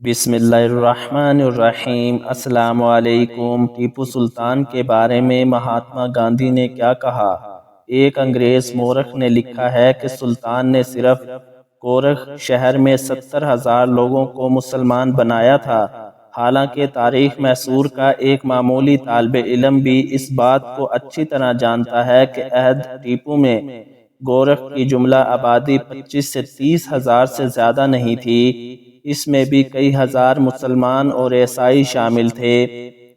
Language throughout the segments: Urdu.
بسم اللہ الرحمن الرحیم۔ السلام علیکم۔ ٹیپو سلطان کے بارے میں مہاتما گاندھی نے کیا کہا؟ ایک انگریز مورخ نے لکھا ہے کہ سلطان نے صرف کورخ شہر میں 70,000 لوگوں کو مسلمان بنایا تھا، حالانکہ تاریخ میسور کا ایک معمولی طالب علم بھی اس بات کو اچھی طرح جانتا ہے کہ عہد ٹیپو میں گورکھ کی جملہ آبادی 25 سے 30,000 سے زیادہ نہیں تھی۔ اس میں بھی کئی ہزار مسلمان اور عیسائی شامل تھے۔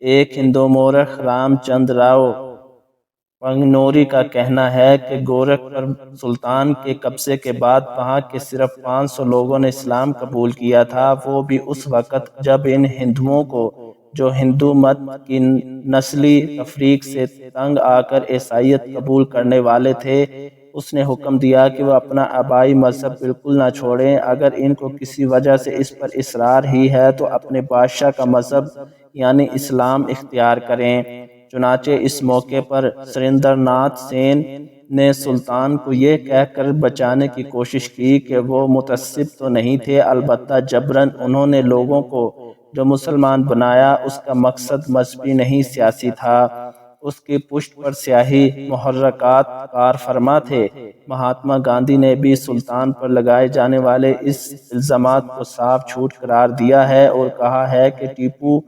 ایک ہندو مورخ رام چندر راؤ پنگنوری کا کہنا ہے کہ گورکھ پر سلطان کے قبضے کے بعد وہاں کے صرف 500 لوگوں نے اسلام قبول کیا تھا، وہ بھی اس وقت جب ان ہندوؤں کو جو ہندو مت کی نسلی تفریق سے تنگ آ کر عیسائیت قبول کرنے والے تھے۔ اس نے حکم دیا کہ وہ اپنا آبائی مذہب بالکل نہ چھوڑیں، اگر ان کو کسی وجہ سے اس پر اصرار ہی ہے تو اپنے بادشاہ کا مذہب یعنی اسلام اختیار کریں۔ چنانچہ اس موقع پر سریندر ناتھ سین نے سلطان کو یہ کہہ کر بچانے کی کوشش کی کہ وہ متعصب تو نہیں تھے، البتہ جبراً انہوں نے لوگوں کو جو مسلمان بنایا اس کا مقصد مذہبی نہیں سیاسی تھا۔ اس کی پشت پر سیاسی محرکات کار فرما تھے۔ مہاتما گاندھی نے بھی سلطان پر لگائے جانے والے اس الزامات کو صاف جھوٹ قرار دیا ہے اور کہا ہے کہ ٹیپو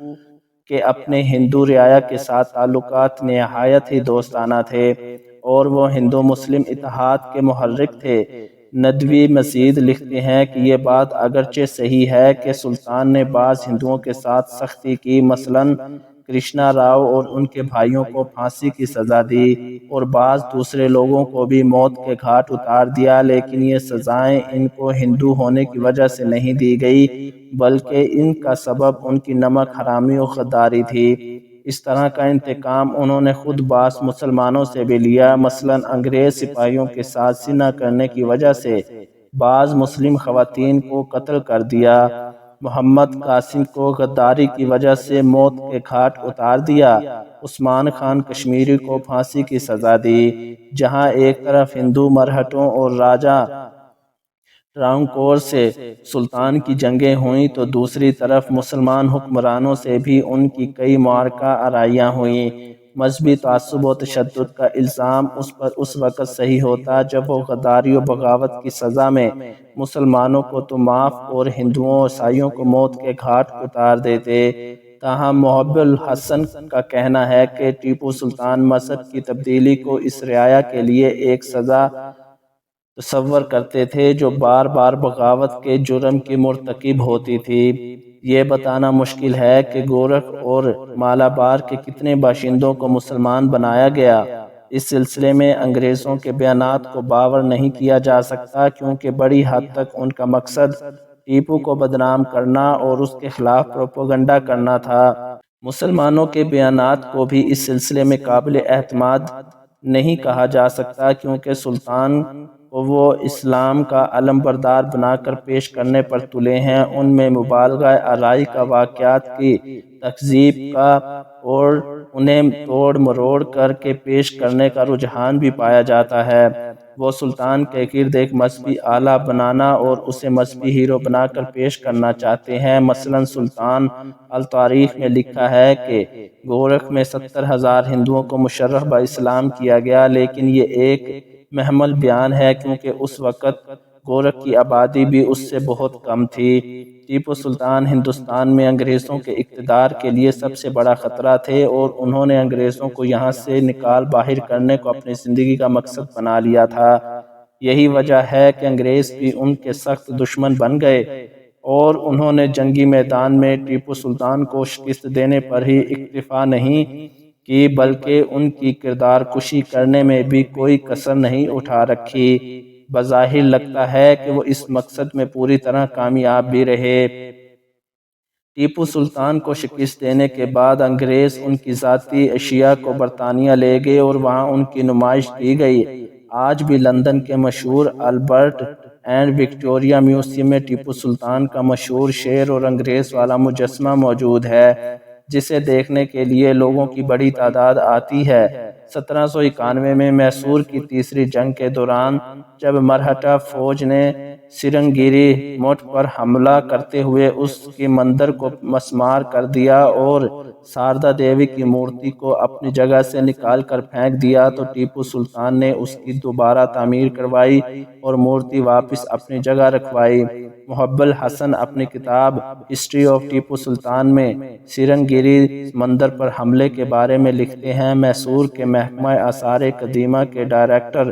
کے اپنے ہندو رعایا کے ساتھ تعلقات نہایت ہی دوستانہ تھے اور وہ ہندو مسلم اتحاد کے محرک تھے۔ ندوی مزید لکھتے ہیں کہ یہ بات اگرچہ صحیح ہے کہ سلطان نے بعض ہندوؤں کے ساتھ سختی کی، مثلاً کرشنا راؤ اور ان کے بھائیوں کو پھانسی کی سزا دی اور بعض دوسرے لوگوں کو بھی موت کے گھاٹ اتار دیا، لیکن یہ سزائیں ان کو ہندو ہونے کی وجہ سے نہیں دی گئی بلکہ ان کا سبب ان کی نمک حرامی و غداری تھی۔ اس طرح کا انتقام انہوں نے خود بعض مسلمانوں سے بھی لیا، مثلاً انگریز سپاہیوں کے ساتھ زنا کرنے کی وجہ سے بعض مسلم خواتین کو قتل کر دیا، محمد قاسم کو غداری کی وجہ سے موت کے گھاٹ اتار دیا، عثمان خان کشمیری کو پھانسی کی سزا دی۔ جہاں ایک طرف ہندو مرہٹوں اور راجہ ٹراونکور سے سلطان کی جنگیں ہوئیں تو دوسری طرف مسلمان حکمرانوں سے بھی ان کی کئی معرکہ آرائیاں ہوئیں۔ مذہبی تعصب و تشدد کا الزام اس پر اس وقت صحیح ہوتا جب وہ غداری و بغاوت کی سزا میں مسلمانوں کو تو معاف اور ہندوؤں اور عیسائیوں کو موت کے گھاٹ اتار دیتے۔ تاہم محب الحسن کا کہنا ہے کہ ٹیپو سلطان مذہب کی تبدیلی کو اس رعایا کے لیے ایک سزا تصور کرتے تھے جو بار بار بغاوت کے جرم کی مرتکب ہوتی تھی۔ یہ بتانا مشکل ہے کہ گورکھ اور مالابار کے کتنے باشندوں کو مسلمان بنایا گیا۔ اس سلسلے میں انگریزوں کے بیانات کو باور نہیں کیا جا سکتا کیونکہ بڑی حد تک ان کا مقصد ٹیپو کو بدنام کرنا اور اس کے خلاف پروپیگنڈا کرنا تھا۔ مسلمانوں کے بیانات کو بھی اس سلسلے میں قابل اعتماد نہیں کہا جا سکتا کیونکہ سلطان کو وہ اسلام کا علم بردار بنا کر پیش کرنے پر تلے ہیں۔ ان میں مبالغہ آرائی کا، واقعات کی تکذیب کا اور انہیں توڑ مروڑ کر کے پیش کرنے کا رجحان بھی پایا جاتا ہے۔ وہ سلطان کے گرد ایک مذہبی آلہ بنانا اور اسے مذہبی ہیرو بنا کر پیش کرنا چاہتے ہیں۔ مثلاً سلطان التاریخ میں لکھا ہے کہ گورکھ میں 70,000 ہندوؤں کو مشرف باسلام کیا گیا، لیکن یہ ایک محمل بیان ہے کیونکہ اس وقت گورکھ کی آبادی بھی اس سے بہت کم تھی۔ ٹیپو سلطان ہندوستان میں انگریزوں کے اقتدار کے لیے سب سے بڑا خطرہ تھے اور انہوں نے انگریزوں کو یہاں سے نکال باہر کرنے کو اپنی زندگی کا مقصد بنا لیا تھا۔ یہی وجہ ہے کہ انگریز بھی ان کے سخت دشمن بن گئے اور انہوں نے جنگی میدان میں ٹیپو سلطان کو شکست دینے پر ہی اکتفا نہیں کی بلکہ ان کی کردار کشی کرنے میں بھی کوئی کسر نہیں اٹھا رکھی۔ بظاہر لگتا ہے کہ وہ اس مقصد میں پوری طرح کامیاب بھی رہے۔ ٹیپو سلطان کو شکست دینے کے بعد انگریز ان کی ذاتی اشیاء کو برطانیہ لے گئے اور وہاں ان کی نمائش کی گئی۔ آج بھی لندن کے مشہور البرٹ اینڈ وکٹوریہ میوزیم میں ٹیپو سلطان کا مشہور شیر اور انگریز والا مجسمہ موجود ہے جسے دیکھنے کے لیے لوگوں کی بڑی تعداد آتی ہے۔ 1791 میں میسور کی تیسری جنگ کے دوران جب مرہٹا فوج نے سرنگیری مٹھ پر حملہ کرتے ہوئے اس کے مندر کو مسمار کر دیا اور ساردا دیوی کی مورتی کو اپنی جگہ سے نکال کر پھینک دیا تو ٹیپو سلطان نے اس کی دوبارہ تعمیر کروائی اور مورتی واپس اپنی جگہ رکھوائی۔ محب الحسن اپنی کتاب ہسٹری آف ٹیپو سلطان میں سرنگیری مندر پر حملے کے بارے میں لکھتے ہیں، میسور کے محکمہ آثار قدیمہ کے ڈائریکٹر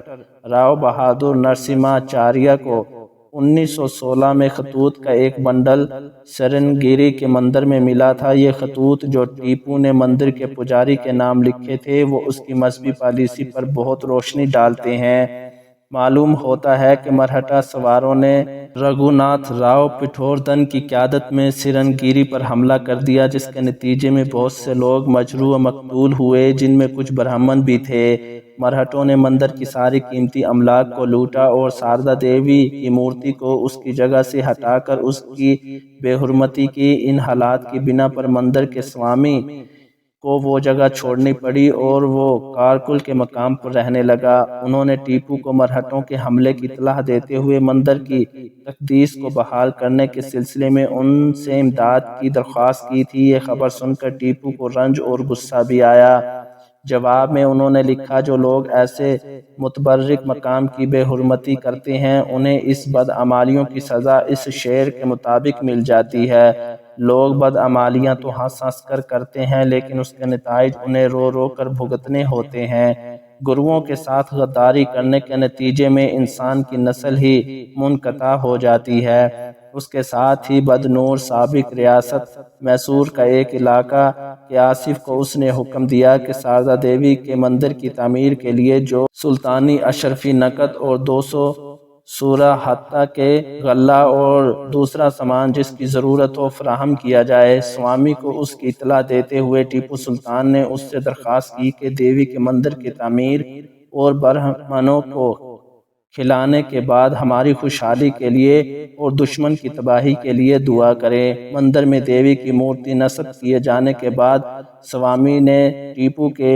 راؤ بہادر نرسمہا چاریہ کو 1916 میں خطوط کا ایک بنڈل سرنگیری کے مندر میں ملا تھا۔ یہ خطوط جو ٹیپو نے مندر کے پجاری کے نام لکھے تھے وہ اس کی مذہبی پالیسی پر بہت روشنی ڈالتے ہیں۔ معلوم ہوتا ہے کہ مرہٹا سواروں نے رگھوناتھ راؤ پٹھوردھن کی قیادت میں سرنگیری پر حملہ کر دیا، جس کے نتیجے میں بہت سے لوگ مجروح و مقتول ہوئے، جن میں کچھ برہمن بھی تھے۔ مرہٹوں نے مندر کی ساری قیمتی املاک کو لوٹا اور ساردا دیوی کی مورتی کو اس کی جگہ سے ہٹا کر اس کی بے حرمتی کی۔ ان حالات کی بنا پر مندر کے سوامی کو وہ جگہ چھوڑنی پڑی اور وہ کارکل کے مقام پر رہنے لگا۔ انہوں نے ٹیپو کو مرہٹوں کے حملے کی اطلاع دیتے ہوئے مندر کی تقدیس کو بحال کرنے کے سلسلے میں ان سے امداد کی درخواست کی تھی۔ یہ خبر سن کر ٹیپو کو رنج اور غصہ بھی آیا۔ جواب میں انہوں نے لکھا، جو لوگ ایسے متبرک مقام کی بے حرمتی کرتے ہیں انہیں اس بدعمالیوں کی سزا اس شعر کے مطابق مل جاتی ہے، لوگ بدعمالیاں تو ہنس ہنس کر کرتے ہیں لیکن اس کے نتائج انہیں رو رو کر بھگتنے ہوتے ہیں۔ گروؤں کے ساتھ غداری کرنے کے نتیجے میں انسان کی نسل ہی منقطع ہو جاتی ہے۔ اس کے ساتھ ہی بدنور سابق ریاست میسور کا ایک علاقہ کہ آصف کو اس نے حکم دیا کہ ساردا دیوی کے مندر کی تعمیر کے لیے جو سلطانی اشرفی نقد اور 200 سورہ حتیٰ کے غلہ اور دوسرا سامان جس کی ضرورت ہو فراہم کیا جائے۔ سوامی کو اس کی اطلاع دیتے ہوئے ٹیپو سلطان نے اس سے درخواست کی کہ دیوی کے مندر کی تعمیر اور برہمنوں کو کھلانے کے بعد ہماری خوشحالی کے لیے اور دشمن کی تباہی کے لیے دعا کریں۔ مندر میں دیوی کی مورتی نصب کیے جانے کے بعد سوامی نے ٹیپو کے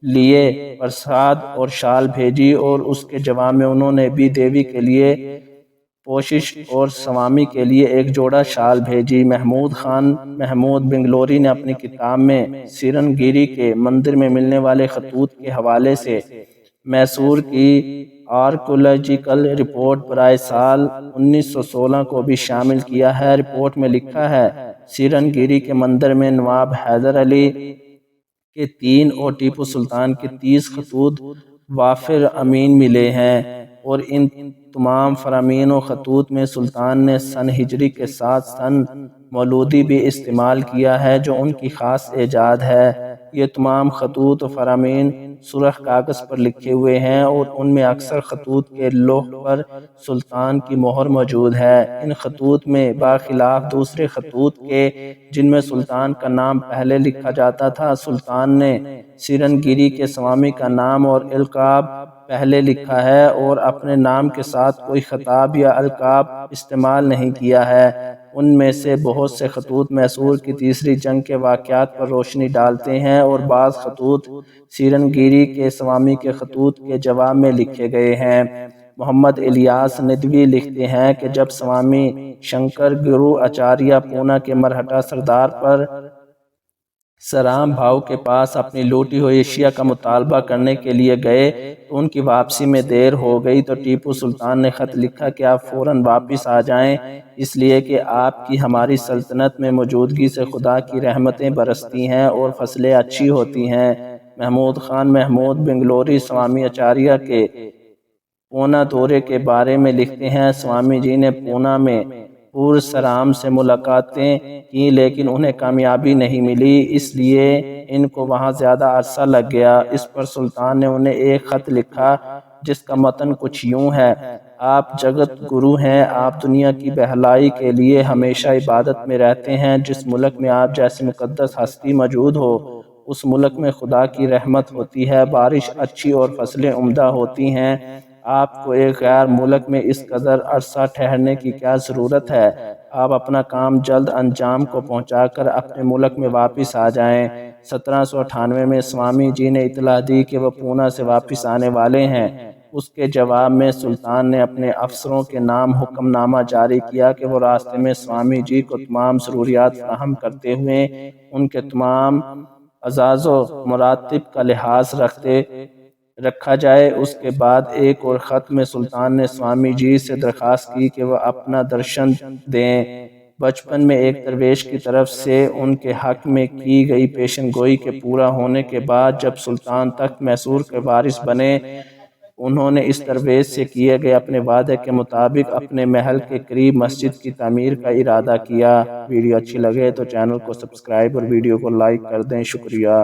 لیے پرساد اور شال بھیجی اور اس کے جواب میں انہوں نے بھی دیوی کے لیے پوشش اور سوامی کے لیے ایک جوڑا شال بھیجی۔ محمود خان محمود بنگلوری نے اپنی کتاب میں سرنگیری کے مندر میں ملنے والے خطوط کے حوالے سے میسور کی آرکیولوجیکل رپورٹ برائے سال 1916 کو بھی شامل کیا ہے۔ رپورٹ میں لکھا ہے، سرنگیری کے مندر میں نواب حیدر علی کے 3 اور ٹیپو سلطان کے 30 خطوط وافر امین ملے ہیں اور ان تمام فرامین و خطوط میں سلطان نے سن ہجری کے ساتھ سن مولودی بھی استعمال کیا ہے جو ان کی خاص ایجاد ہے۔ یہ تمام خطوط و فرامین سرخ کاغذ پر لکھے ہوئے ہیں اور ان میں اکثر خطوط کے لوح پر سلطان کی مہر موجود ہے۔ ان خطوط میں باخلاف دوسرے خطوط کے جن میں سلطان کا نام پہلے لکھا جاتا تھا، سلطان نے سرنگیری کے سوامی کا نام اور القاب پہلے لکھا ہے اور اپنے نام کے ساتھ کوئی خطاب یا القاب استعمال نہیں کیا ہے۔ ان میں سے بہت سے خطوط میسور کی تیسری جنگ کے واقعات پر روشنی ڈالتے ہیں اور بعض خطوط سرنگیری کے سوامی کے خطوط کے جواب میں لکھے گئے ہیں۔ محمد الیاس ندوی لکھتے ہیں کہ جب سوامی شنکر گرو آچاریہ پونا کے مرہٹا سردار پر سرام بھاؤ کے پاس اپنی لوٹی ہوئی اشیاء کا مطالبہ کرنے کے لیے گئے تو ان کی واپسی میں دیر ہو گئی تو ٹیپو سلطان نے خط لکھا کہ آپ فوراً واپس آ جائیں، اس لیے کہ آپ کی ہماری سلطنت میں موجودگی سے خدا کی رحمتیں برستی ہیں اور فصلیں اچھی ہوتی ہیں۔ محمود خان محمود بنگلوری سوامی آچاریہ کے پونا دورے کے بارے میں لکھتے ہیں، سوامی جی نے پونا میں پرسرام سے ملاقاتیں کی لیکن انہیں کامیابی نہیں ملی، اس لیے ان کو وہاں زیادہ عرصہ لگ گیا۔ اس پر سلطان نے انہیں ایک خط لکھا جس کا متن کچھ یوں ہے، آپ جگت گرو ہیں، آپ دنیا کی بھلائی کے لیے ہمیشہ عبادت میں رہتے ہیں، جس ملک میں آپ جیسی مقدس ہستی موجود ہو اس ملک میں خدا کی رحمت ہوتی ہے، بارش اچھی اور فصلیں عمدہ ہوتی ہیں، آپ کو ایک غیر ملک میں اس قدر عرصہ ٹھہرنے کی کیا ضرورت ہے، آپ اپنا کام جلد انجام کو پہنچا کر اپنے ملک میں واپس آ جائیں۔ 1798 میں سوامی جی نے اطلاع دی کہ وہ پونا سے واپس آنے والے ہیں۔ اس کے جواب میں سلطان نے اپنے افسروں کے نام حکم نامہ جاری کیا کہ وہ راستے میں سوامی جی کو تمام ضروریات فراہم کرتے ہوئے ان کے تمام اعزاز و مراتب کا لحاظ رکھا جائے۔ اس کے بعد ایک اور خط میں سلطان نے سوامی جی سے درخواست کی کہ وہ اپنا درشن دیں۔ بچپن میں ایک درویش کی طرف سے ان کے حق میں کی گئی پیشن گوئی کے پورا ہونے کے بعد جب سلطان تخت میسور کے وارث بنے، انہوں نے اس درویش سے کیے گئے اپنے وعدے کے مطابق اپنے محل کے قریب مسجد کی تعمیر کا ارادہ کیا۔ ویڈیو اچھی لگے تو چینل کو سبسکرائب اور ویڈیو کو لائک کر دیں۔ شکریہ۔